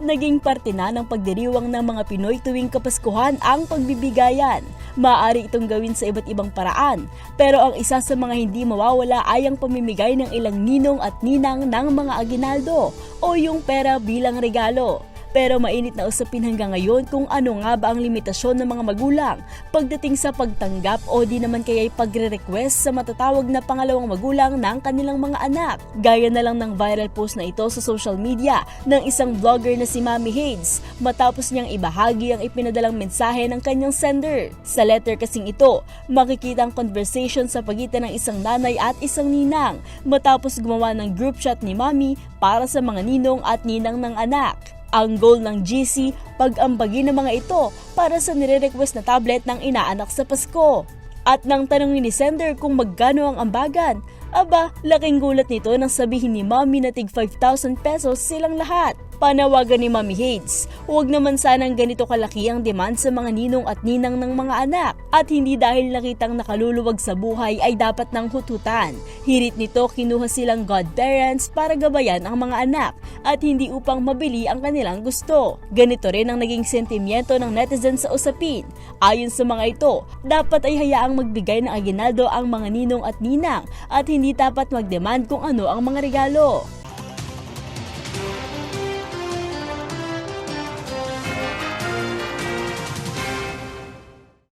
Naging parte na ng pagdiriwang ng mga Pinoy tuwing Kapaskuhan ang pagbibigayan. Maaari itong gawin sa iba't ibang paraan, pero ang isa sa mga hindi mawawala ay ang pamimigay ng ilang ninong at ninang ng mga aginaldo o yung pera bilang regalo. Pero mainit na usapin hanggang ngayon kung ano nga ba ang limitasyon ng mga magulang pagdating sa pagtanggap o di naman kaya'y pagre-request sa matatawag na pangalawang magulang ng kanilang mga anak. Gaya na lang ng viral post na ito sa social media ng isang vlogger na si Mami Hades matapos niyang ibahagi ang ipinadalang mensahe ng kanyang sender. Sa letter kasing ito, makikita ang conversation sa pagitan ng isang nanay at isang ninang matapos gumawa ng group chat ni Mami para sa mga ninong at ninang ng anak. Ang goal ng GC, pag-ambagin ng mga ito para sa nire-request na tablet ng inaanak sa Pasko. At nang tanongin ni sender kung magkano ang ambagan, aba, laking gulat nito nang sabihin ni Mami na tig 5,000 pesos silang lahat. Panawagan ni Mami Hades, huwag naman sanang ganito kalaki ang demand sa mga ninong at ninang ng mga anak at hindi dahil nakitang nakaluluwag sa buhay ay dapat nang hututan. Hirit nito kinuha silang godparents para gabayan ang mga anak at hindi upang mabili ang kanilang gusto. Ganito rin ang naging sentimiento ng netizens sa usapin. Ayon sa mga ito, dapat ay hayaang magbigay ng aginaldo ang mga ninong at ninang at hindi dapat mag-demand kung ano ang mga regalo.